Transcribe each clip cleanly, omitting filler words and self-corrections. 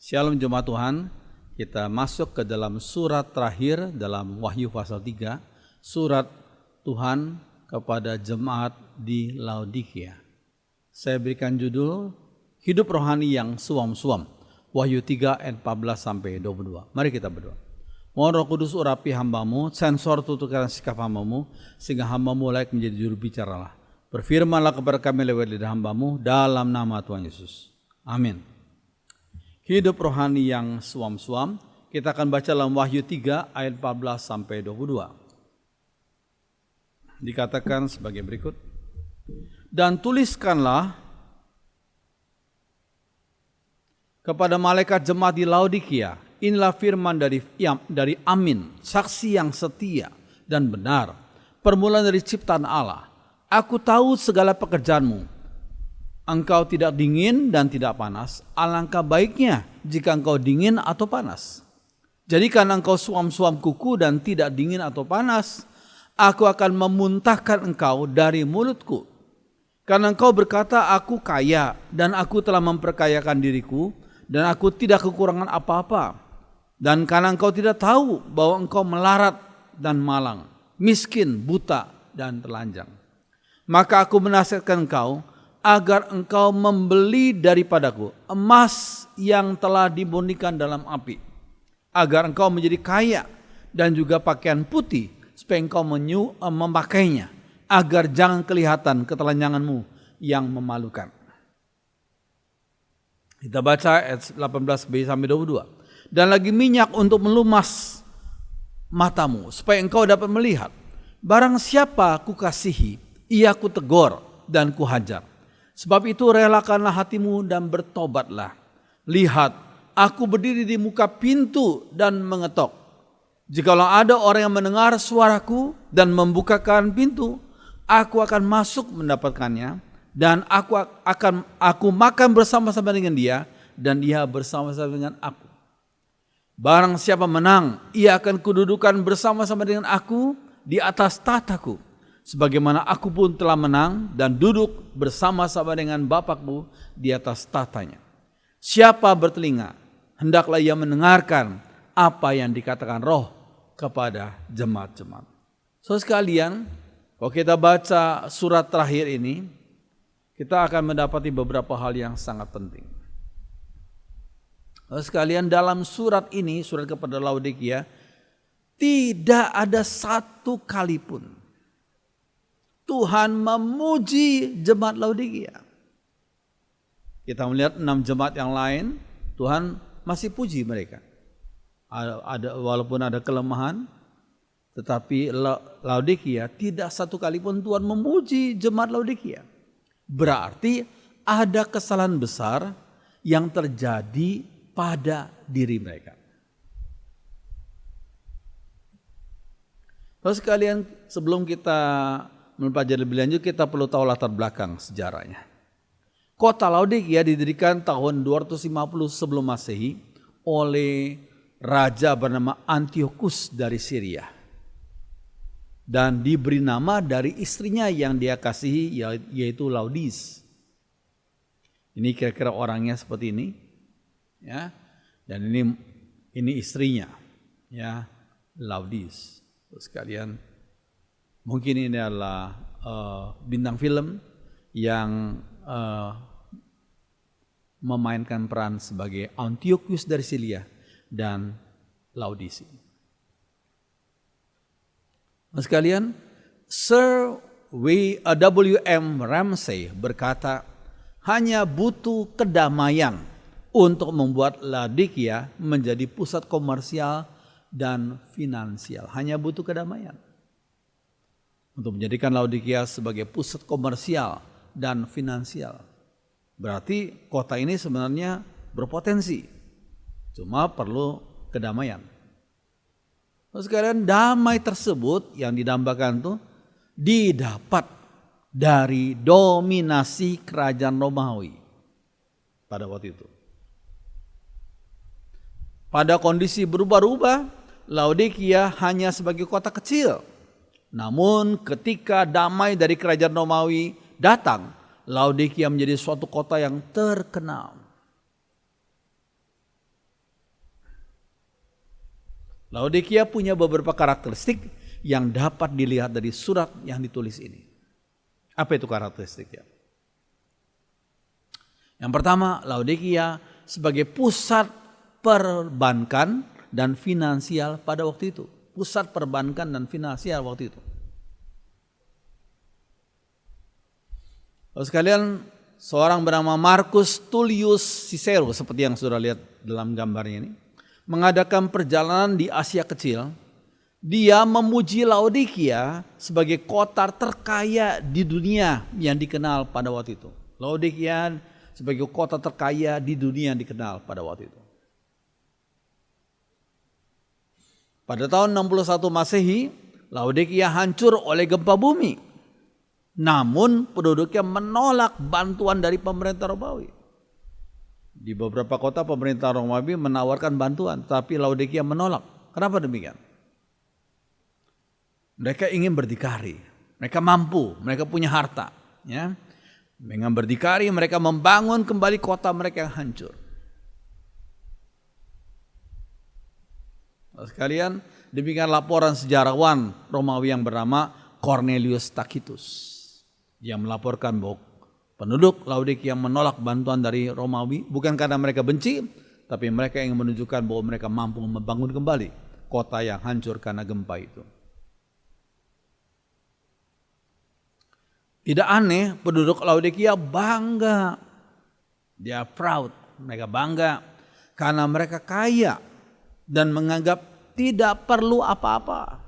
Shalom jemaat Tuhan, kita masuk ke dalam surat terakhir dalam Wahyu pasal 3, surat Tuhan kepada jemaat di Laodikia. Saya berikan judul Hidup Rohani yang Suam-suam, Wahyu 3 ayat 14 sampai 22. Mari kita berdoa. Mohon Roh Kudus urapi hambamu, sensor tutupkan sikap hambamu, sehingga hambamu layak menjadi juru bicaralah. Berfirmanlah kepada kami lewat lidah hambamu, dalam nama Tuhan Yesus. Amin. Hidup rohani yang suam-suam, kita akan baca dalam Wahyu 3 ayat 14 sampai 22. Dikatakan sebagai berikut. Dan tuliskanlah kepada malaikat jemaat di Laodikia, inilah firman dari Amin, saksi yang setia dan benar, permulaan dari ciptaan Allah. Aku tahu segala pekerjaanmu. Engkau tidak dingin dan tidak panas, alangkah baiknya jika engkau dingin atau panas. Jadikan engkau suam-suam kuku dan tidak dingin atau panas, aku akan memuntahkan engkau dari mulutku. Karena engkau berkata, aku kaya dan aku telah memperkayakan diriku dan aku tidak kekurangan apa-apa. Dan karena engkau tidak tahu bahwa engkau melarat dan malang, miskin, buta dan telanjang. Maka aku menasihatkan engkau, agar engkau membeli daripadaku emas yang telah dimurnikan dalam api, agar engkau menjadi kaya, dan juga pakaian putih supaya engkau memakainya, agar jangan kelihatan ketelanjanganmu yang memalukan. Kita baca ayat 18b sampai 22. Dan lagi minyak untuk melumas matamu supaya engkau dapat melihat. Barang siapa kukasihi, ia kutegur dan kuhajar. Sebab itu relakanlah hatimu dan bertobatlah. Lihat, aku berdiri di muka pintu dan mengetok. Jikalau ada orang yang mendengar suaraku dan membukakan pintu, aku akan masuk mendapatkannya, dan aku makan bersama-sama dengan dia, dan dia bersama-sama dengan aku. Barang siapa menang, ia akan kududukan bersama-sama dengan aku di atas tahtaku. Sebagaimana aku pun telah menang dan duduk bersama-sama dengan Bapakku di atas tahtanya. Siapa bertelinga, hendaklah ia mendengarkan apa yang dikatakan Roh kepada jemaat-jemaat. So sekalian, kalau kita baca surat terakhir ini, kita akan mendapati beberapa hal yang sangat penting. So sekalian, dalam surat ini, surat kepada Laodikia, tidak ada satu kali pun Tuhan memuji jemaat Laodikia. Kita melihat 6 jemaat yang lain, Tuhan masih puji mereka. Walaupun ada kelemahan, tetapi Laodikia tidak satu kali pun Tuhan memuji jemaat Laodikia. Berarti ada kesalahan besar yang terjadi pada diri mereka. Lalu sekalian, sebelum kita mempelajari lebih lanjut, kita perlu tahu latar belakang sejarahnya. Kota Laodikia didirikan tahun 250 sebelum Masehi oleh raja bernama Antiochus dari Syria. Dan diberi nama dari istrinya yang dia kasihi, yaitu Laudis. Ini kira-kira orangnya seperti ini, ya. Dan ini istrinya, ya, Laudis. Terus sekalian, mungkin ini adalah bintang film yang memainkan peran sebagai Antiochus dari Syria dan Laodisi. Nah sekalian, Sir W.M. Ramsay berkata, hanya butuh kedamaian untuk membuat Laodikia menjadi pusat komersial dan finansial. Hanya butuh kedamaian untuk menjadikan Laodikia sebagai pusat komersial dan finansial. Berarti kota ini sebenarnya berpotensi, cuma perlu kedamaian. Terus sekalian, damai tersebut yang didambakan tuh didapat dari dominasi kerajaan Romawi pada waktu itu. Pada kondisi berubah-ubah, Laodikia hanya sebagai kota kecil. Namun ketika damai dari kerajaan Romawi datang, Laodikia menjadi suatu kota yang terkenal. Laodikia punya beberapa karakteristik yang dapat dilihat dari surat yang ditulis ini. Apa itu karakteristiknya? Yang pertama, Laodikia sebagai pusat perbankan dan finansial pada waktu itu. Pusat perbankan dan finansial waktu itu. Lalu sekalian, seorang bernama Marcus Tullius Cicero, seperti yang sudah lihat dalam gambarnya ini, mengadakan perjalanan di Asia Kecil. Dia memuji Laodikia sebagai kota terkaya di dunia yang dikenal pada waktu itu. Laodikia sebagai kota terkaya di dunia yang dikenal pada waktu itu. Pada tahun 61 Masehi, Laodikia hancur oleh gempa bumi. Namun penduduknya menolak bantuan dari pemerintah Romawi. Di beberapa kota pemerintah Romawi menawarkan bantuan, tapi Laodikia menolak. Kenapa demikian? Mereka ingin berdikari, mereka mampu, mereka punya harta. Ya. Dengan berdikari mereka membangun kembali kota mereka yang hancur. Sekalian, demikian laporan sejarawan Romawi yang bernama Cornelius Tacitus. Yang melaporkan bahwa penduduk Laodikia yang menolak bantuan dari Romawi bukan karena mereka benci, tapi mereka ingin menunjukkan bahwa mereka mampu membangun kembali kota yang hancur karena gempa itu. Tidak aneh, penduduk Laodikia bangga, dia proud, mereka bangga karena mereka kaya dan menganggap tidak perlu apa-apa.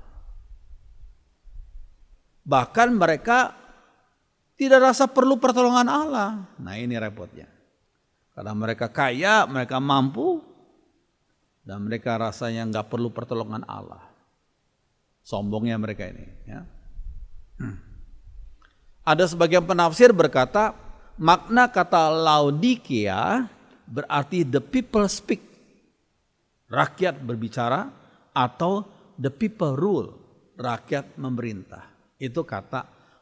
Bahkan mereka tidak rasa perlu pertolongan Allah. Nah ini repotnya. Karena mereka kaya, mereka mampu, dan mereka rasanya nggak perlu pertolongan Allah. Sombongnya mereka ini. Ya. Ada sebagian penafsir berkata, makna kata Laodikia berarti the people speak. Rakyat berbicara atau the people rule. Rakyat memerintah. Itu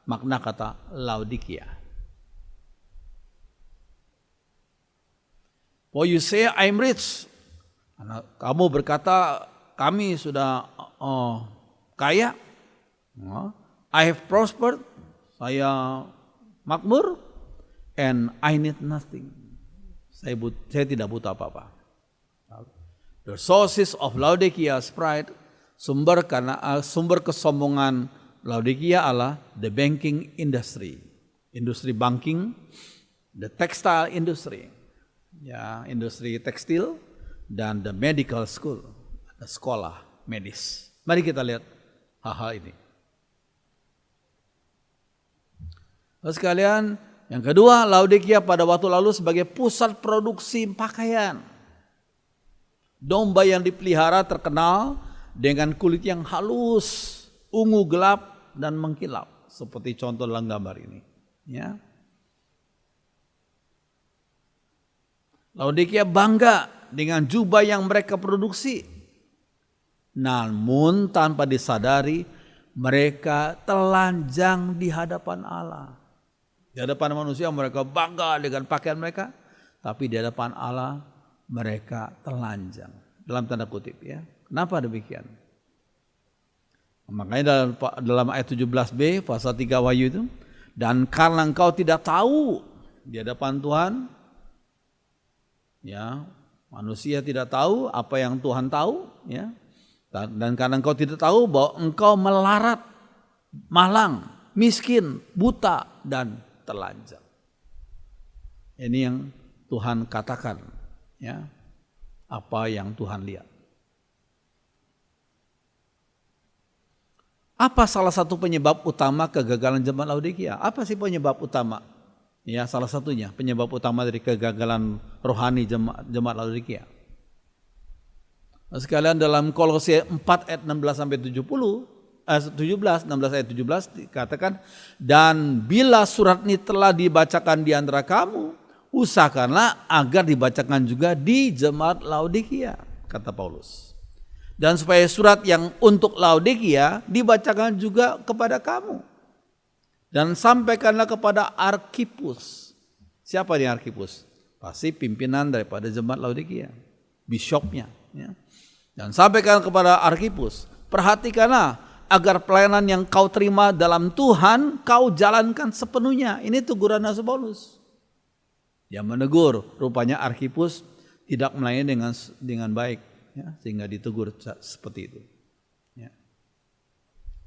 makna kata Laodikia. For you say I'm rich. Kamu berkata kami sudah kaya. I have prospered. Saya makmur. And I need nothing. Saya tidak butuh apa-apa. The sources of Laodikia's pride, sumber kesombongan Laodikia adalah the banking industry, industri banking, the textile industry, ya industri tekstil, dan the medical school, ada sekolah medis. Mari kita lihat hal-hal ini. Lalu sekalian, yang kedua, Laodikia pada waktu lalu sebagai pusat produksi pakaian. Domba yang dipelihara terkenal dengan kulit yang halus, ungu gelap, dan mengkilap seperti contoh dalam gambar ini. Ya. Laodikia bangga dengan jubah yang mereka produksi. Namun tanpa disadari mereka telanjang di hadapan Allah. Di hadapan manusia mereka bangga dengan pakaian mereka, tapi di hadapan Allah mereka telanjang. Dalam tanda kutip ya. Kenapa demikian? Makanya dalam ayat 17b pasal 3 Wahyu itu, dan karena engkau tidak tahu di hadapan Tuhan, ya manusia tidak tahu apa yang Tuhan tahu, ya, dan karena engkau tidak tahu bahwa engkau melarat, malang, miskin, buta dan telanjang. Ini yang Tuhan katakan, ya, apa yang Tuhan lihat. Apa salah satu penyebab utama kegagalan jemaat Laodikia? Apa sih penyebab utama? Ya, salah satunya penyebab utama dari kegagalan rohani jemaat Laodikia. Sekalian dalam Kolose 4 ayat 16 sampai 17, 16 ayat 17 dikatakan, dan bila surat ini telah dibacakan di antara kamu, usahakanlah agar dibacakan juga di jemaat Laodikia, kata Paulus. Dan supaya surat yang untuk Laodikia dibacakan juga kepada kamu. Dan sampaikanlah kepada Arkhipus. Siapa nih Arkhipus? Pasti pimpinan daripada jemaat Laodikia, bishopnya. Ya. Dan sampaikan kepada Arkhipus, perhatikanlah agar pelayanan yang kau terima dalam Tuhan kau jalankan sepenuhnya. Ini teguran Rasul Paulus. Dia menegur, rupanya Arkhipus tidak melayani dengan baik, ya, sehingga ditegur seperti itu. Ya.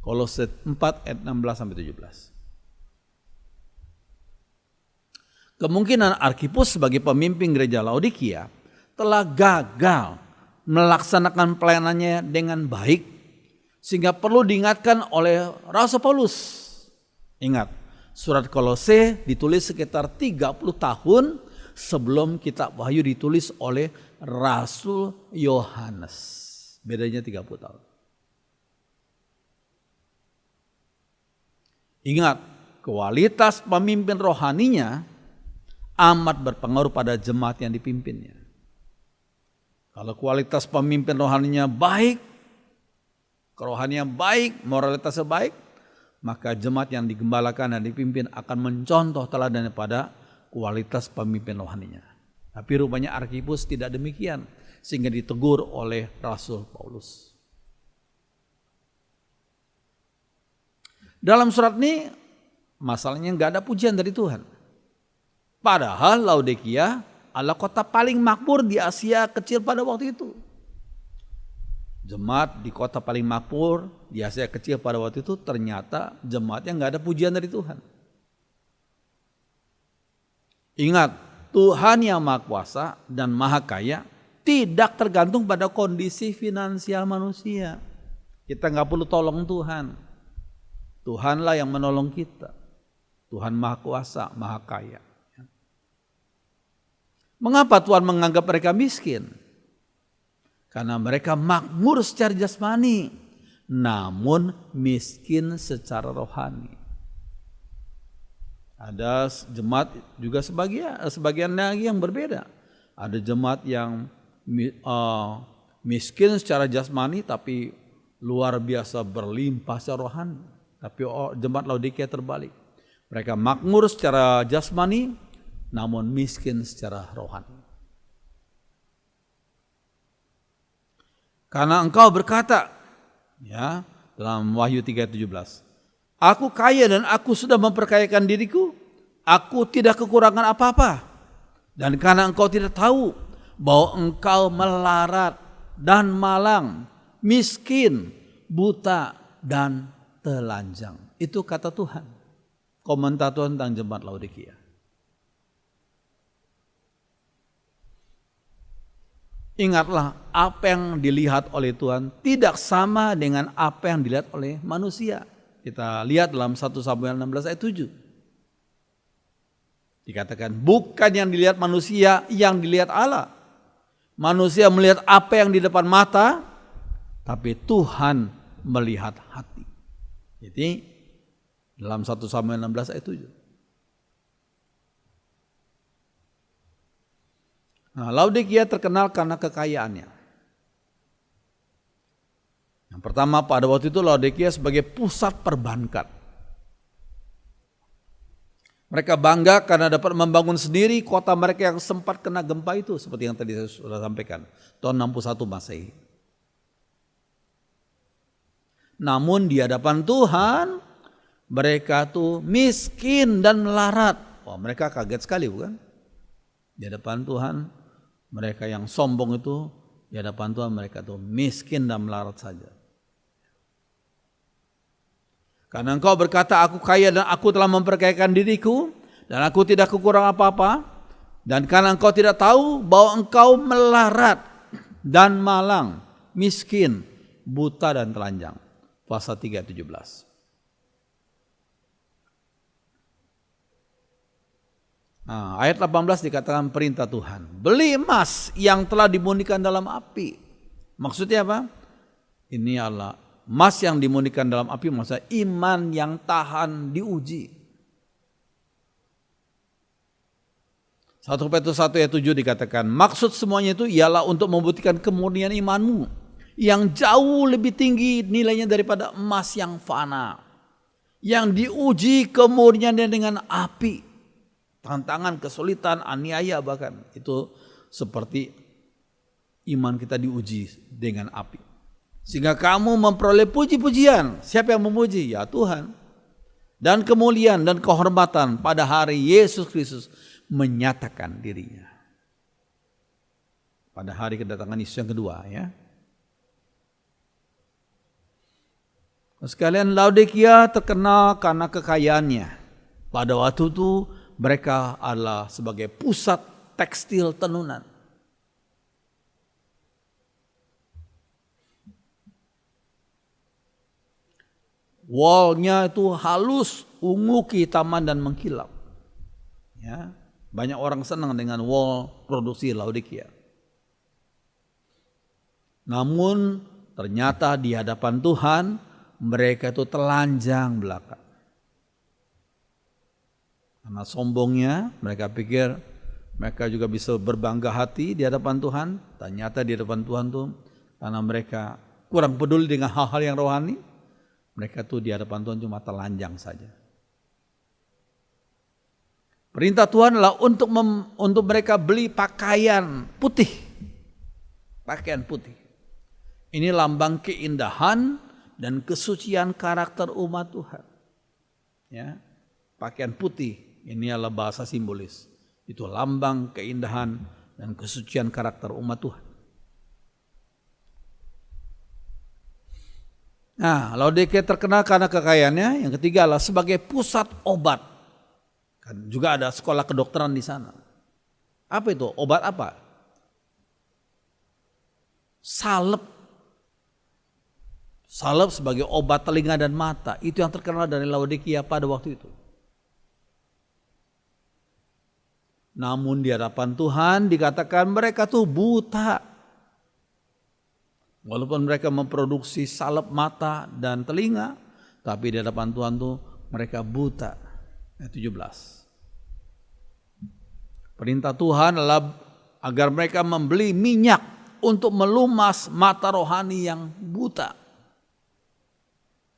Kolose 4 ayat 16 sampai 17. Kemungkinan Arkhipus sebagai pemimpin gereja Laodikia telah gagal melaksanakan pelayanannya dengan baik, sehingga perlu diingatkan oleh Rasul Paulus. Ingat, surat Kolose ditulis sekitar 30 tahun sebelum kitab Wahyu ditulis oleh Rasul Yohanes. Bedanya 30 tahun. Ingat, kualitas pemimpin rohaninya amat berpengaruh pada jemaat yang dipimpinnya. Kalau kualitas pemimpin rohaninya baik, kerohanian baik, moralitasnya baik, maka jemaat yang digembalakan dan dipimpin akan mencontoh teladan pada kualitas pemimpin rohaninya. Tapi rupanya Arkhipus tidak demikian, sehingga ditegur oleh Rasul Paulus. Dalam surat ini masalahnya nggak ada pujian dari Tuhan. Padahal Laodikia adalah kota paling makmur di Asia Kecil pada waktu itu. Jemaat di kota paling makmur di Asia Kecil pada waktu itu ternyata jemaatnya nggak ada pujian dari Tuhan. Ingat, Tuhan yang Maha Kuasa dan Maha Kaya tidak tergantung pada kondisi finansial manusia. Kita nggak perlu tolong Tuhan. Tuhanlah yang menolong kita. Tuhan Maha Kuasa, Maha Kaya. Mengapa Tuhan menganggap mereka miskin? Karena mereka makmur secara jasmani, namun miskin secara rohani. Ada jemaat juga sebagian lagi yang berbeda. Ada jemaat yang miskin secara jasmani tapi luar biasa berlimpah secara rohani. Tapi jemaat Laodikia terbalik. Mereka makmur secara jasmani, namun miskin secara rohani. Karena engkau berkata, ya, dalam Wahyu 3:17, aku kaya dan aku sudah memperkayakan diriku, aku tidak kekurangan apa-apa. Dan karena engkau tidak tahu bahwa engkau melarat dan malang, miskin, buta dan telanjang. Itu kata Tuhan. Komentar Tuhan tentang jemaat Laodikia. Ingatlah, apa yang dilihat oleh Tuhan tidak sama dengan apa yang dilihat oleh manusia. Kita lihat dalam 1 Samuel 16 ayat 7. Dikatakan bukan yang dilihat manusia, yang dilihat Allah. Manusia melihat apa yang di depan mata, tapi Tuhan melihat hati. Jadi dalam 1 Samuel 16 ayat 7. Nah, Laodikia terkenal karena kekayaannya. Yang pertama, pada waktu itu Laodikia sebagai pusat perbankan. Mereka bangga karena dapat membangun sendiri kota mereka yang sempat kena gempa itu, seperti yang tadi saya sudah sampaikan, tahun 61 Masehi. Namun di hadapan Tuhan, mereka tuh miskin dan melarat. Wah, mereka kaget sekali, bukan? Di hadapan Tuhan, mereka yang sombong itu, di hadapan Tuhan mereka tuh miskin dan melarat saja. Karena engkau berkata, aku kaya dan aku telah memperkayakan diriku, dan aku tidak kekurangan apa-apa. Dan karena engkau tidak tahu bahwa engkau melarat dan malang, miskin, buta dan telanjang. Pasal 3:17. Nah, ayat 18 dikatakan perintah Tuhan. Beli emas yang telah dimurnikan dalam api. Maksudnya apa? Ini adalah emas yang dimurnikan dalam api, maksudnya iman yang tahan diuji. 1 Petrus 1 ayat 7 dikatakan, maksud semuanya itu ialah untuk membuktikan kemurnian imanmu yang jauh lebih tinggi nilainya daripada emas yang fana, yang diuji kemurniannya dengan api. Tantangan, kesulitan, aniaya bahkan itu seperti iman kita diuji dengan api. Sehingga kamu memperoleh puji-pujian. Siapa yang memuji? Ya Tuhan. Dan kemuliaan dan kehormatan pada hari Yesus Kristus menyatakan dirinya. Pada hari kedatangan Yesus yang kedua ya. Sekalian, Laodikia terkenal karena kekayaannya. Pada waktu itu mereka adalah sebagai pusat tekstil tenunan. Wallnya itu halus, ungu, kehitaman dan mengkilap. Ya, banyak orang senang dengan wall produksi Laodikia. Namun ternyata di hadapan Tuhan mereka itu telanjang belaka. Karena sombongnya mereka pikir mereka juga bisa berbangga hati di hadapan Tuhan. Ternyata di hadapan Tuhan tuh karena mereka kurang peduli dengan hal-hal yang rohani, mereka tuh di hadapan Tuhan cuma telanjang saja. Perintah Tuhan adalah untuk mereka beli pakaian putih. Pakaian putih. Ini lambang keindahan dan kesucian karakter umat Tuhan. Ya, pakaian putih ini adalah bahasa simbolis. Itu lambang keindahan dan kesucian karakter umat Tuhan. Nah, Laodikia terkenal karena kekayaannya. Yang ketiga adalah sebagai pusat obat. Kan juga ada sekolah kedokteran di sana. Apa itu? Obat apa? Salep. Salep sebagai obat telinga dan mata. Itu yang terkenal dari Laodikia pada waktu itu. Namun di hadapan Tuhan dikatakan mereka tuh buta. Walaupun mereka memproduksi salep mata dan telinga, tapi di hadapan Tuhan tuh mereka buta. Ayat 17. Perintah Tuhan adalah agar mereka membeli minyak untuk melumas mata rohani yang buta.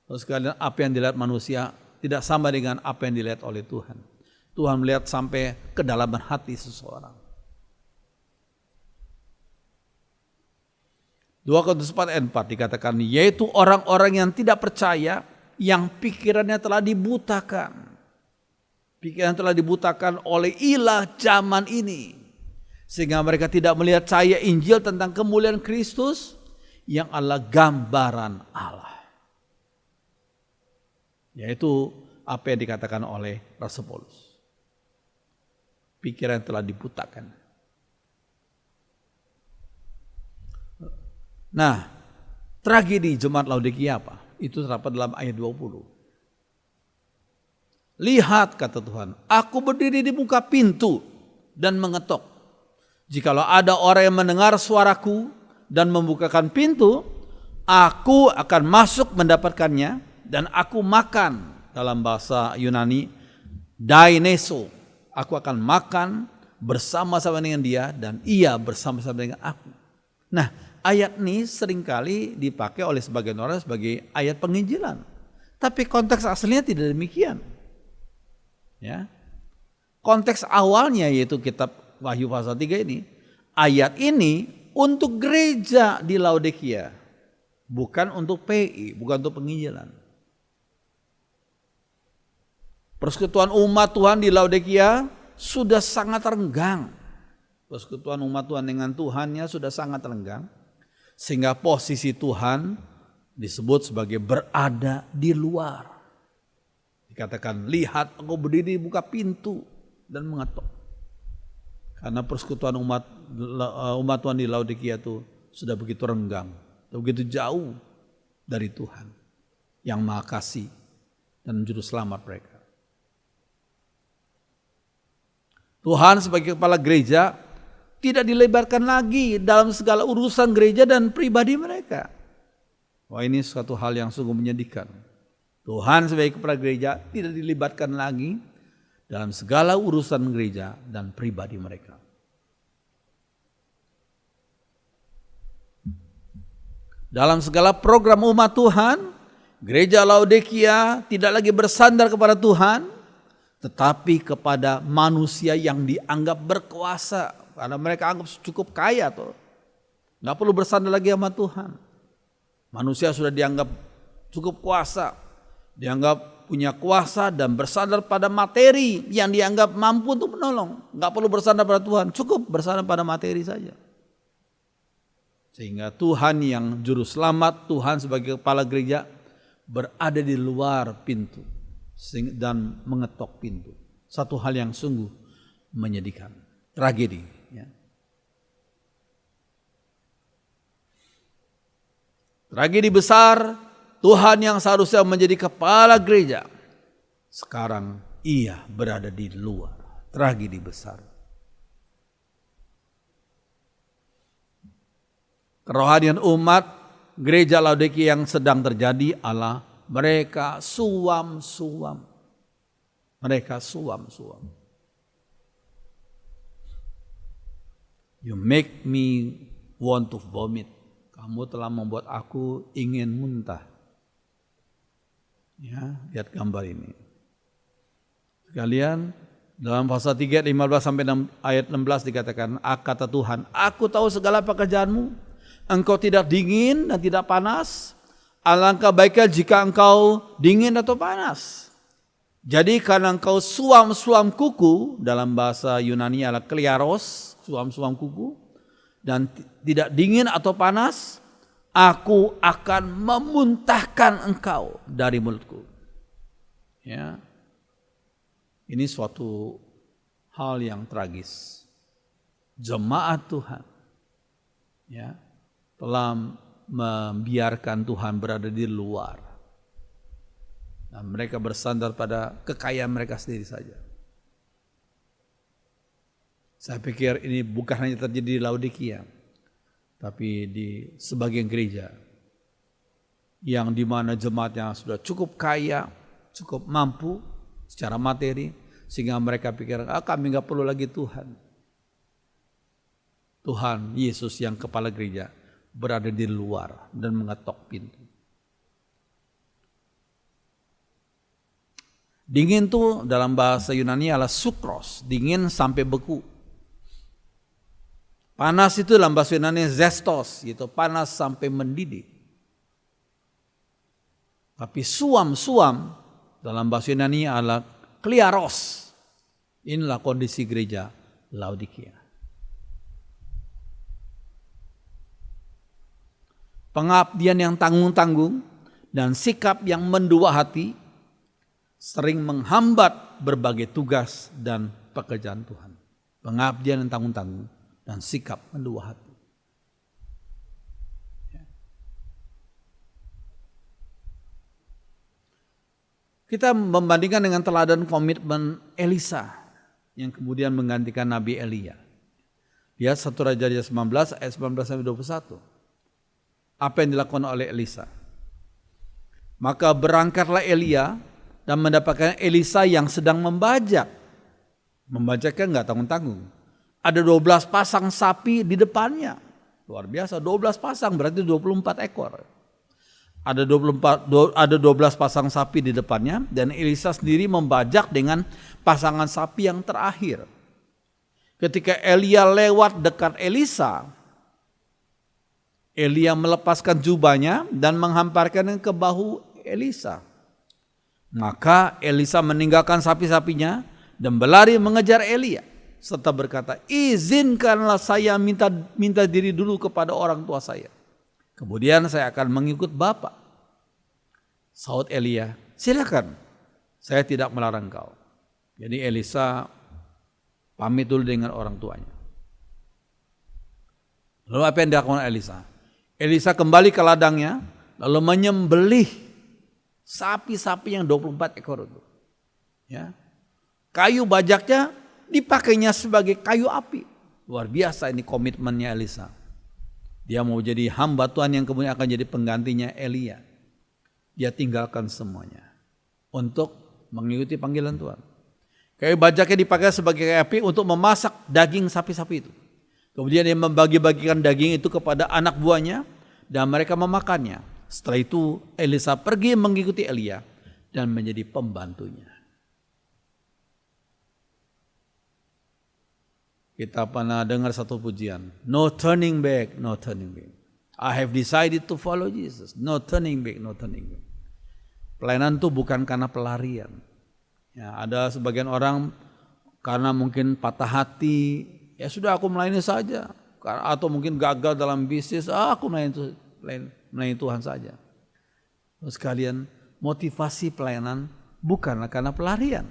Terus sekalian, apa yang dilihat manusia tidak sama dengan apa yang dilihat oleh Tuhan. Tuhan melihat sampai kedalaman hati seseorang. 2 Korintus 4 ayat 4 dikatakan, yaitu orang-orang yang tidak percaya, yang pikirannya telah dibutakan. Pikiran telah dibutakan oleh ilah zaman ini. Sehingga mereka tidak melihat cahaya Injil tentang kemuliaan Kristus yang adalah gambaran Allah. Yaitu apa yang dikatakan oleh Rasul Paulus. Pikiran telah dibutakan. Nah, tragedi jemaat Laodikia apa? Itu terdapat dalam ayat 20. Lihat, kata Tuhan, aku berdiri di muka pintu dan mengetok. Jikalau ada orang yang mendengar suaraku dan membukakan pintu, aku akan masuk mendapatkannya dan aku makan. Dalam bahasa Yunani, daineso. Aku akan makan bersama-sama dengan dia dan ia bersama-sama dengan aku. Nah, ayat ini seringkali dipakai oleh sebagian orang sebagai ayat penginjilan. Tapi konteks aslinya tidak demikian. Ya. Konteks awalnya yaitu kitab Wahyu pasal 3 ini. Ayat ini untuk gereja di Laodikia. Bukan untuk PI, bukan untuk penginjilan. Persekutuan umat Tuhan di Laodikia sudah sangat renggang. Persekutuan umat Tuhan dengan Tuhannya sudah sangat renggang. Sehingga posisi Tuhan disebut sebagai berada di luar. Dikatakan, lihat aku berdiri buka pintu dan mengetok. Karena persekutuan umat Tuhan di Laodikia itu sudah begitu renggang. Begitu jauh dari Tuhan yang Maha Kasih dan Juru Selamat mereka. Tuhan sebagai kepala gereja tidak dilebarkan lagi dalam segala urusan gereja dan pribadi mereka. Wah, ini suatu hal yang sungguh menyedihkan. Tuhan sebagai kepala gereja tidak dilibatkan lagi dalam segala urusan gereja dan pribadi mereka. Dalam segala program umat Tuhan, gereja Laodikia tidak lagi bersandar kepada Tuhan, tetapi kepada manusia yang dianggap berkuasa. Karena mereka anggap cukup kaya tuh. Nggak perlu bersandar lagi sama Tuhan. Manusia sudah dianggap cukup kuasa, dianggap punya kuasa dan bersandar pada materi yang dianggap mampu untuk menolong. Nggak perlu bersandar pada Tuhan, cukup bersandar pada materi saja. Sehingga Tuhan yang juru selamat, Tuhan sebagai kepala gereja berada di luar pintu dan mengetok pintu. Satu hal yang sungguh menyedihkan, tragedi. Ya. Tragedi besar, Tuhan yang seharusnya menjadi kepala gereja, sekarang ia berada di luar. Tragedi besar. Kerohanian umat gereja Laodikia yang sedang terjadi adalah mereka suam-suam. Mereka suam-suam. You make me want to vomit. Kamu telah membuat aku ingin muntah. Ya, lihat gambar ini. Sekalian, dalam pasal 3 ayat 15 sampai ayat 16 dikatakan, kata Tuhan, aku tahu segala pekerjaanmu, engkau tidak dingin dan tidak panas. Alangkah baiknya jika engkau dingin atau panas. Jadi karena engkau suam-suam kuku, dalam bahasa Yunani adalah kliaros, suam-suam kuku, dan tidak dingin atau panas, aku akan memuntahkan engkau dari mulutku. Ya, ini suatu hal yang tragis. Jemaat Tuhan, ya, telah membiarkan Tuhan berada di luar. Dan mereka bersandar pada kekayaan mereka sendiri saja. Saya pikir ini bukan hanya terjadi di Laodikia, tapi di sebagian gereja yang dimana jemaatnya sudah cukup kaya, cukup mampu secara materi, sehingga mereka pikir, kami nggak perlu lagi Tuhan. Tuhan Yesus yang kepala gereja berada di luar dan mengetok pintu. Dingin itu dalam bahasa Yunani adalah sukros, dingin sampai beku. Panas itu dalam bahasa Yunani zestos, gitu, panas sampai mendidih. Tapi suam-suam dalam bahasa Yunani adalah kliaros. Inilah kondisi gereja Laodikia. Pengabdian yang tanggung-tanggung dan sikap yang mendua hati sering menghambat berbagai tugas dan pekerjaan Tuhan. Pengabdian yang tanggung-tanggung dan sikap mendua hati. Kita membandingkan dengan teladan komitmen Elisa yang kemudian menggantikan Nabi Elia. Lihat 1 Raja 19 ayat 19 sampai 21. Apa yang dilakukan oleh Elisa? Maka berangkatlah Elia dan mendapatkan Elisa yang sedang membajak. Membajaknya enggak tanggung-tanggung. Ada 12 pasang sapi di depannya. Luar biasa, 12 pasang berarti 24 ekor. Ada 12 pasang sapi di depannya dan Elisa sendiri membajak dengan pasangan sapi yang terakhir. Ketika Elia lewat dekat Elisa, Elia melepaskan jubahnya dan menghamparkannya ke bahu Elisa. Maka Elisa meninggalkan sapi-sapinya dan berlari mengejar Elia serta berkata, izinkanlah saya minta diri dulu kepada orang tua saya. Kemudian saya akan mengikut Bapak. Sahut Elia, silakan, saya tidak melarang kau. Jadi Elisa pamit dulu dengan orang tuanya. Lalu apa yang dilakukan Elisa? Elisa kembali ke ladangnya lalu menyembelih sapi-sapi yang 24 ekor itu. Ya. Kayu bajaknya dipakainya sebagai kayu api. Luar biasa ini komitmennya Elisa. Dia mau jadi hamba Tuhan yang kemudian akan jadi penggantinya Elia. Dia tinggalkan semuanya untuk mengikuti panggilan Tuhan. Kayu bajaknya dipakai sebagai kayu api untuk memasak daging sapi-sapi itu. Kemudian dia membagi-bagikan daging itu kepada anak buahnya dan mereka memakannya. Setelah itu Elisa pergi mengikuti Elia dan menjadi pembantunya. Kita pernah dengar satu pujian, no turning back, no turning back. I have decided to follow Jesus, no turning back, no turning back. Pelayanan itu bukan karena pelarian. Ya, ada sebagian orang karena mungkin patah hati, ya sudah aku melayani saja. Atau mungkin gagal dalam bisnis, aku melayani Tuhan saja. Terus sekalian, motivasi pelayanan bukanlah karena pelarian,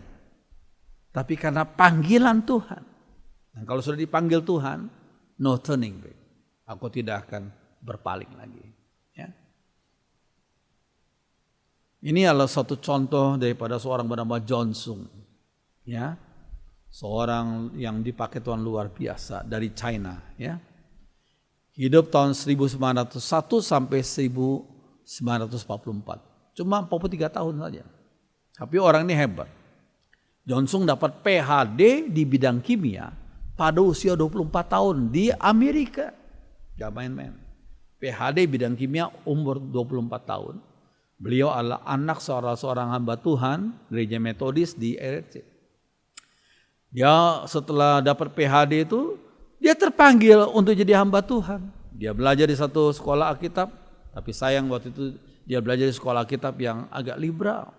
tapi karena panggilan Tuhan. Dan kalau sudah dipanggil Tuhan, no turning back. Aku tidak akan berpaling lagi. Ya. Ini adalah satu contoh daripada seorang bernama John Sung. Ya. Seorang yang dipakai Tuhan luar biasa dari China. Ya. Hidup tahun 1901 sampai 1944. Cuma 43 tahun saja. Tapi orang ini hebat. John Sung dapat PhD di bidang kimia pada usia 24 tahun di Amerika. Gak main-main. PhD bidang kimia umur 24 tahun. Beliau adalah anak seorang hamba Tuhan gereja Metodis di RRC. Dia setelah dapat PhD itu, dia terpanggil untuk jadi hamba Tuhan. Dia belajar di satu sekolah Alkitab, tapi sayang waktu itu dia belajar di sekolah Alkitab yang agak liberal.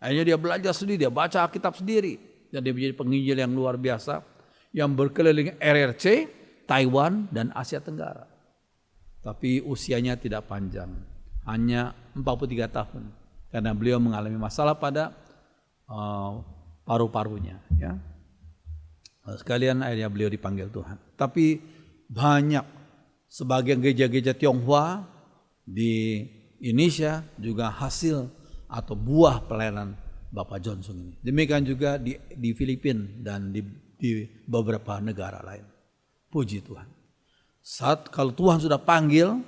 Akhirnya dia belajar sendiri, dia baca Alkitab sendiri. Dan dia menjadi penginjil yang luar biasa, yang berkeliling RRC, Taiwan, dan Asia Tenggara. Tapi usianya tidak panjang, hanya 43 tahun. Karena beliau mengalami masalah pada paru-parunya. Ya. Sekalian akhirnya beliau dipanggil Tuhan. Tapi banyak sebagian gereja-gereja Tionghoa di Indonesia juga hasil atau buah pelayanan Bapak John Sung ini. Demikian juga di Filipina dan di beberapa negara lain. Puji Tuhan. Saat kalau Tuhan sudah panggil,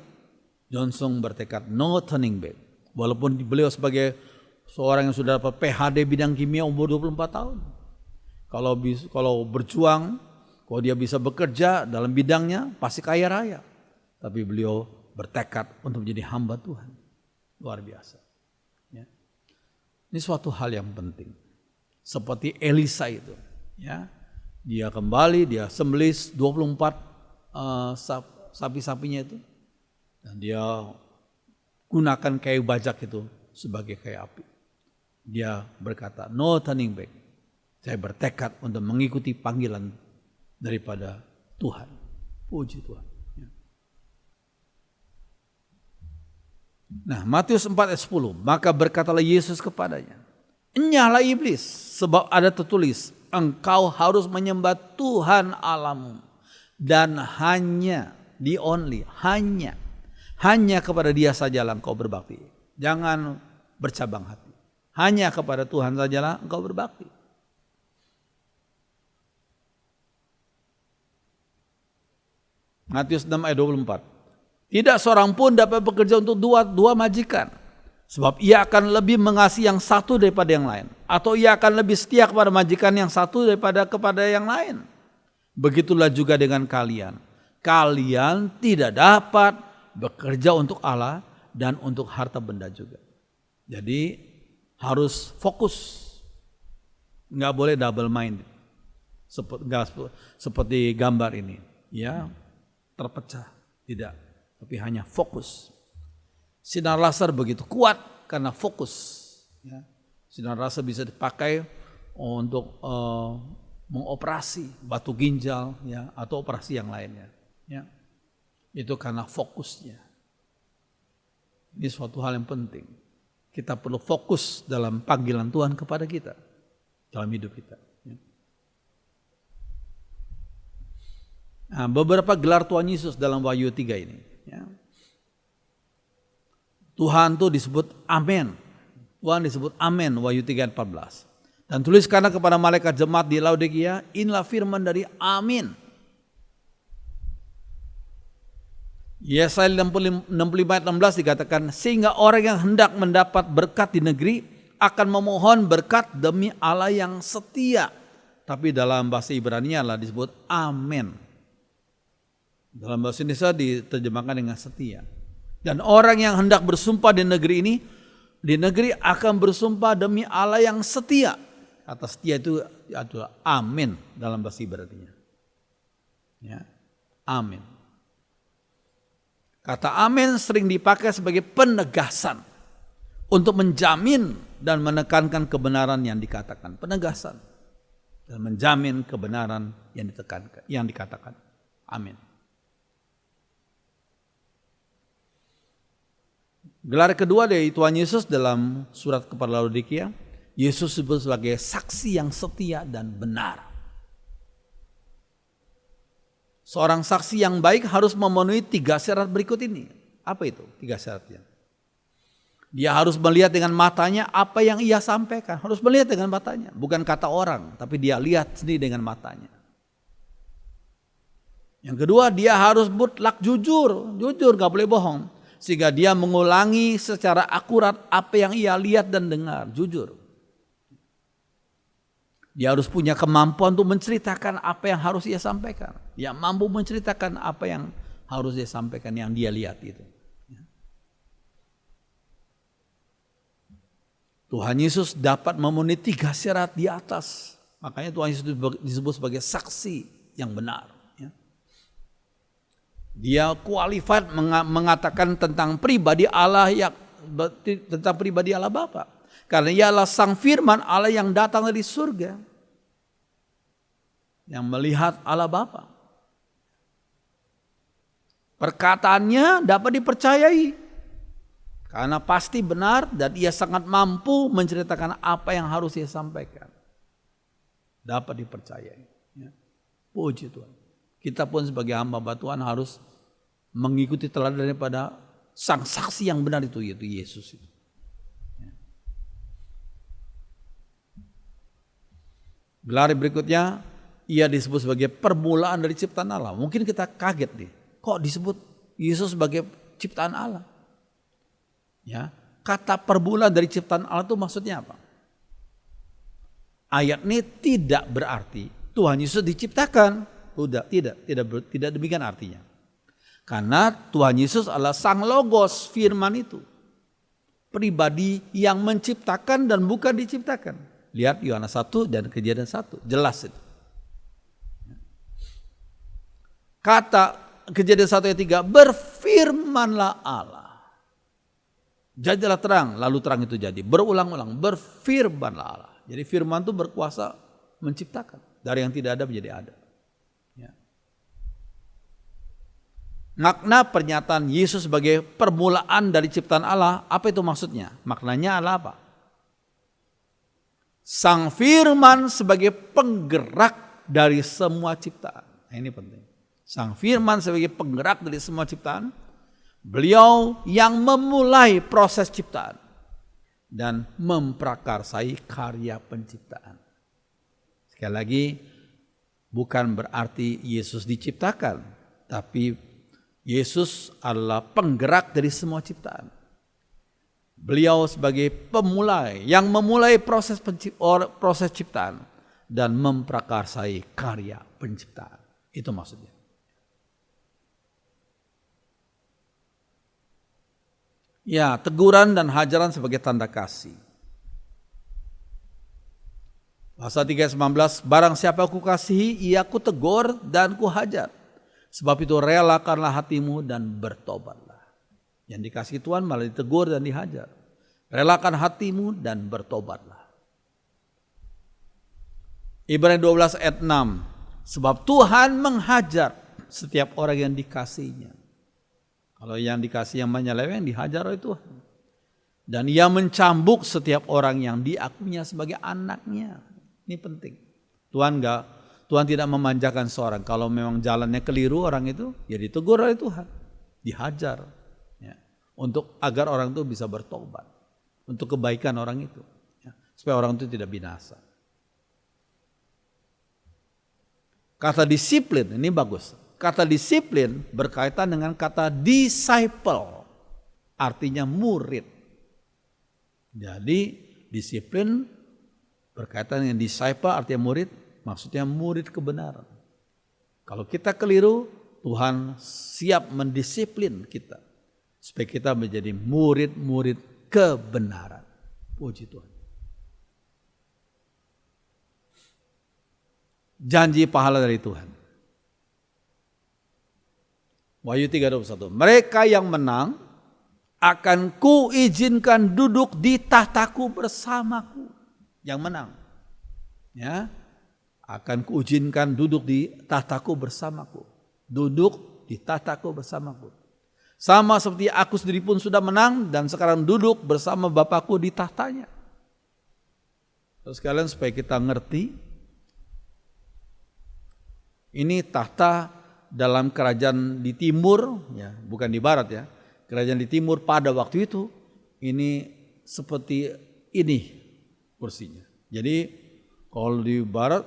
John Sung bertekad no turning back. Walaupun beliau sebagai seorang yang sudah dapat PhD bidang kimia umur 24 tahun. Kalau berjuang, kalau dia bisa bekerja dalam bidangnya pasti kaya raya. Tapi beliau bertekad untuk menjadi hamba Tuhan. Luar biasa. Ya. Ini suatu hal yang penting. Seperti Elisa itu. Ya. Dia kembali, dia sembelih 24 sapi-sapinya itu. Dan dia gunakan kayu bajak itu sebagai kayu api. Dia berkata, no turning back. Saya bertekad untuk mengikuti panggilan daripada Tuhan. Puji Tuhan. Nah, Matius 4 ayat 10. Maka berkatalah Yesus kepadanya, enyahlah iblis, sebab ada tertulis, engkau harus menyembah Tuhan Allahmu. Dan hanya, hanya kepada Dia sajalah engkau berbakti. Jangan bercabang hati. Hanya kepada Tuhan sajalah engkau berbakti. Matius 6 ayat 24. Tidak seorang pun dapat bekerja untuk dua majikan. Sebab ia akan lebih mengasihi yang satu daripada yang lain. Atau ia akan lebih setia kepada majikan yang satu kepada yang lain. Begitulah juga dengan kalian. Kalian tidak dapat bekerja untuk Allah dan untuk harta benda juga. Jadi harus fokus. Nggak boleh double mind. Seperti gambar ini. Ya, terpecah. Tidak. Tapi hanya fokus. Sinar laser begitu kuat karena fokus. Ya. Sinar laser bisa dipakai untuk mengoperasi batu ginjal, ya, atau operasi yang lainnya. Ya. Itu karena fokusnya. Ini suatu hal yang penting. Kita perlu fokus dalam panggilan Tuhan kepada kita dalam hidup kita. Ya. Nah, beberapa gelar Tuhan Yesus dalam Wahyu 3 ini. Ya. Tuhan itu disebut Amen. Tuhan disebut Amen, Wahyu 3 ayat 14. Dan tuliskanlah kepada malaikat jemaat di Laodikia, inilah firman dari Amin. Yesaya 65 ayat 16 dikatakan, sehingga orang yang hendak mendapat berkat di negeri akan memohon berkat demi Allah yang setia. Tapi dalam bahasa Ibrani adalah disebut Amen. Dalam bahasa Indonesia diterjemahkan dengan setia. Dan orang yang hendak bersumpah di negeri akan bersumpah demi Allah yang setia. Kata setia itu adalah amin dalam bahasa Ibrani. Ya. Amin. Kata amin sering dipakai sebagai penegasan untuk menjamin dan menekankan kebenaran yang dikatakan. Penegasan dan menjamin kebenaran yang dikatakan. Amin. Gelar kedua dari Tuhan Yesus dalam surat kepada Laodikia, Yesus disebut sebagai saksi yang setia dan benar. Seorang saksi yang baik harus memenuhi 3 syarat berikut ini. Apa itu 3 syaratnya? Dia harus melihat dengan matanya apa yang ia sampaikan. Harus melihat dengan matanya. Bukan kata orang, tapi dia lihat sendiri dengan matanya. Yang kedua, dia harus mutlak jujur. Jujur, gak boleh bohong. Sehingga dia mengulangi secara akurat apa yang ia lihat dan dengar. Jujur. Dia harus punya kemampuan untuk menceritakan apa yang harus ia sampaikan. Dia mampu menceritakan apa yang harus dia sampaikan, yang dia lihat itu. Tuhan Yesus dapat memenuhi 3 syarat di atas. Makanya Tuhan Yesus disebut sebagai saksi yang benar. Dia qualified mengatakan tentang pribadi Allah Bapa. Karena ialah sang firman Allah yang datang dari surga. Yang melihat Allah Bapa. Perkataannya dapat dipercayai. Karena pasti benar dan ia sangat mampu menceritakan apa yang harus ia sampaikan. Dapat dipercayai. Puji Tuhan. Kita pun sebagai hamba Tuhan harus mengikuti teladan daripada sang saksi yang benar itu, yaitu Yesus itu. Gelar berikutnya, ia disebut sebagai permulaan dari ciptaan Allah. Mungkin kita kaget nih, kok disebut Yesus sebagai ciptaan Allah? Ya, kata permulaan dari ciptaan Allah itu maksudnya apa? Ayat ini tidak berarti Tuhan Yesus diciptakan. Tidak demikian artinya. Karena Tuhan Yesus adalah sang logos, firman itu. Pribadi yang menciptakan dan bukan diciptakan. Lihat Yohanes 1 dan Kejadian 1, jelas itu. Kata Kejadian 1 ayat 3, berfirmanlah Allah. Jadilah terang, lalu terang itu jadi. Berulang-ulang, berfirmanlah Allah. Jadi firman itu berkuasa menciptakan. Dari yang tidak ada menjadi ada. Makna pernyataan Yesus sebagai permulaan dari ciptaan Allah, apa itu maksudnya? Maknanya adalah apa? Sang firman sebagai penggerak dari semua ciptaan. Nah, ini penting. Sang firman sebagai penggerak dari semua ciptaan. Beliau yang memulai proses ciptaan dan memprakarsai karya penciptaan. Sekali lagi, bukan berarti Yesus diciptakan, tapi Yesus adalah penggerak dari semua ciptaan. Beliau sebagai pemulai yang memulai proses ciptaan dan memprakarsai karya penciptaan. Itu maksudnya. Ya, teguran dan hajaran sebagai tanda kasih. Pasal 3:19, barang siapa ku kasihi, ia ku tegur dan ku hajar. Sebab itu relakanlah hatimu dan bertobatlah. Yang dikasihi Tuhan malah ditegur dan dihajar. Relakan hatimu dan bertobatlah. Ibrani 12 ayat 6. Sebab Tuhan menghajar setiap orang yang dikasihinya. Kalau yang dikasihi yang menyeleweng dihajar oleh Tuhan. Dan ia mencambuk setiap orang yang diakuinya sebagai anaknya. Ini penting. Tuhan tidak memanjakan seorang. Kalau memang jalannya keliru orang itu, ya ditegur oleh Tuhan. Dihajar. Ya. Agar orang itu bisa bertobat. Untuk kebaikan orang itu. Ya. Supaya orang itu tidak binasa. Kata disiplin, ini bagus. Kata disiplin berkaitan dengan kata disciple. Artinya murid. Jadi disiplin berkaitan dengan disciple artinya murid. Maksudnya murid kebenaran. Kalau kita keliru, Tuhan siap mendisiplin kita. Supaya kita menjadi murid-murid kebenaran. Puji Tuhan. Janji pahala dari Tuhan. Wahyu 3:21. Mereka yang menang akan kuizinkan duduk di tahtaku bersamaku. Yang menang, ya, akan kuizinkan duduk di tahtaku bersamaku. Duduk di tahtaku bersamaku. Sama seperti aku sendiri pun sudah menang dan sekarang duduk bersama Bapakku di tahtanya. Terus sekalian supaya kita ngerti, ini tahta dalam kerajaan di timur, ya, bukan di barat ya. Kerajaan di timur pada waktu itu ini seperti ini kursinya. Jadi kalau di barat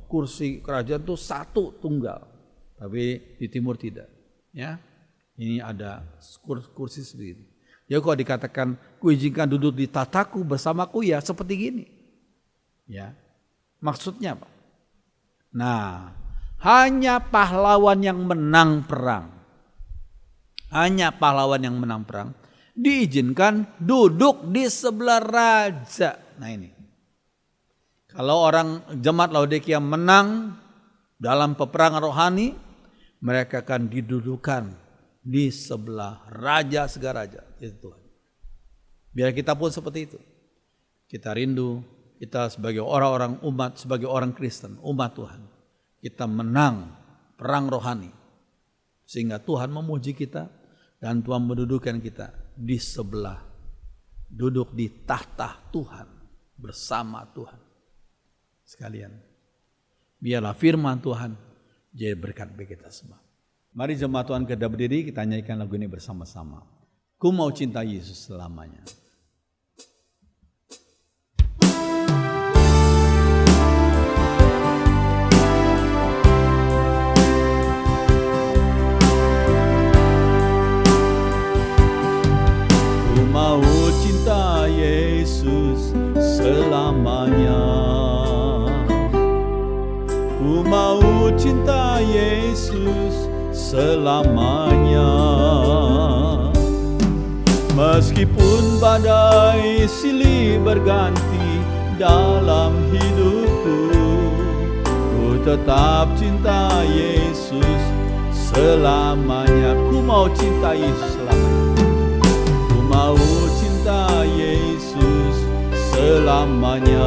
kursi kerajaan itu satu tunggal, tapi di timur tidak. Ya, ini ada kursi sendiri. Ya, kalau dikatakan kuizinkan duduk di tahtaku bersamaku, ya seperti gini. Ya, maksudnya apa? Nah, hanya pahlawan yang menang perang. Hanya pahlawan yang menang perang diizinkan duduk di sebelah raja. Nah ini. Kalau orang jemaat Laodikia menang dalam peperangan rohani, mereka akan didudukan di sebelah raja segala raja. Itu Tuhan. Biar kita pun seperti itu. Kita rindu, kita sebagai orang-orang umat, sebagai orang Kristen, umat Tuhan. Kita menang perang rohani. Sehingga Tuhan memuji kita dan Tuhan mendudukan kita di sebelah, duduk di tahta Tuhan bersama Tuhan. Sekalian, biarlah firman Tuhan jadi berkat bagi kita semua. Mari jemaat Tuhan kita berdiri, kita nyanyikan lagu ini bersama-sama. Ku mau cinta Yesus selamanya. Mau cinta Yesus selamanya. Ku mau cinta Yesus selamanya. Meskipun badai silih berganti dalam hidupku, ku tetap cinta Yesus selamanya. Ku mau cinta Yesus selamanya. Mau cinta Yesus selamanya.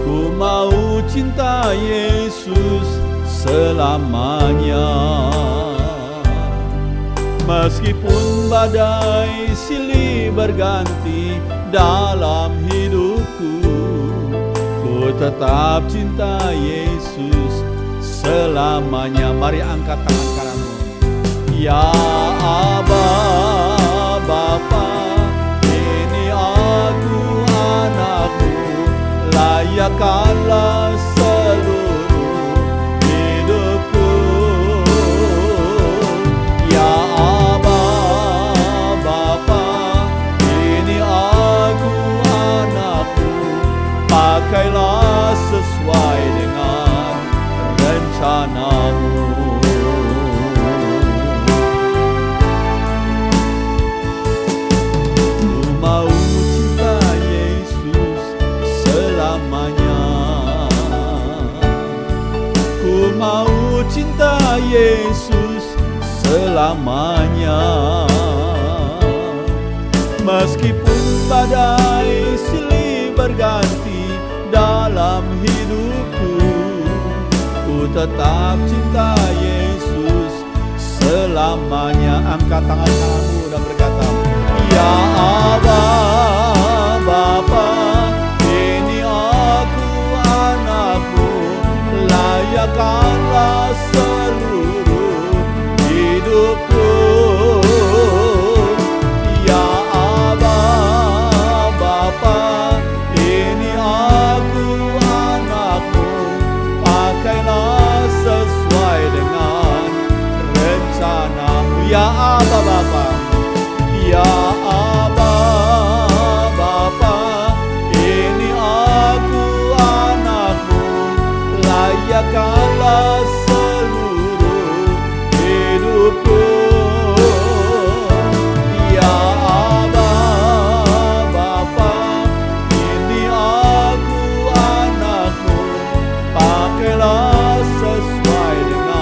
Ku mau cinta Yesus selamanya. Meskipun badai silih berganti dalam hidupku, ku tetap cinta Yesus selamanya. Mari angkat tangan kananmu. Ya Aba, Bapa, ini aku anakmu, layakkanlah seluruh hidupku. Ya Aba, Bapa, ini aku anakmu, pakailah sesuai dengan rencanamu. Mau cinta Yesus selamanya. Meskipun badai silih berganti dalam hidupku, ku tetap cinta Yesus selamanya. Angkat tangan kananmu dan berkata, Ya Aba, Bapa, ini aku anakmu, layakkanlah seluruh hidupku. Ya Aba, Bapa, ini aku anakmu, pakailah sesuai dengan rencanamu. Ya Aba, Bapa, Ya Aba, Bapa, ini aku anakmu, layakkanlah seluruh hidupku. Ya Aba, Bapa, ini aku anakmu, pakailah sesuai dengan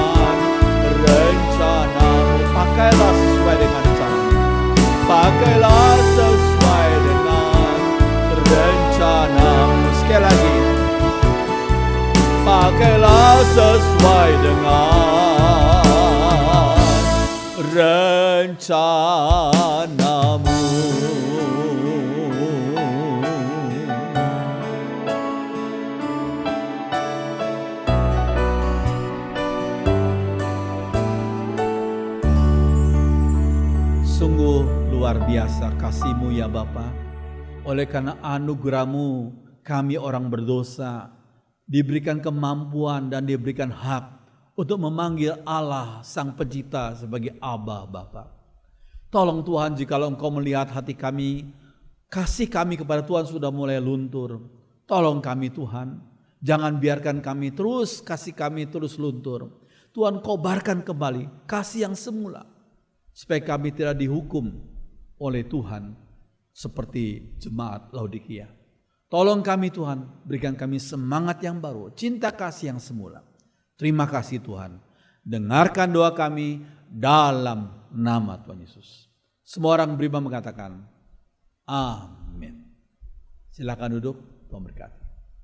sesuai dengan rencanamu. Sungguh luar biasa kasih-Mu ya Bapa. Oleh karena anugerah-Mu kami orang berdosa diberikan kemampuan dan diberikan hak untuk memanggil Allah Sang Pencipta sebagai Aba Bapa. Tolong Tuhan, jikalau Engkau melihat hati kami, kasih kami kepada Tuhan sudah mulai luntur. Tolong kami Tuhan, jangan biarkan kami terus, kasih kami terus luntur. Tuhan, kobarkan kembali kasih yang semula, supaya kami tidak dihukum oleh Tuhan seperti jemaat Laodikia. Tolong kami Tuhan, berikan kami semangat yang baru, cinta kasih yang semula. Terima kasih Tuhan. Dengarkan doa kami dalam nama Tuhan Yesus. Semua orang beriman mengatakan amin. Silakan duduk, Tuhan berkati.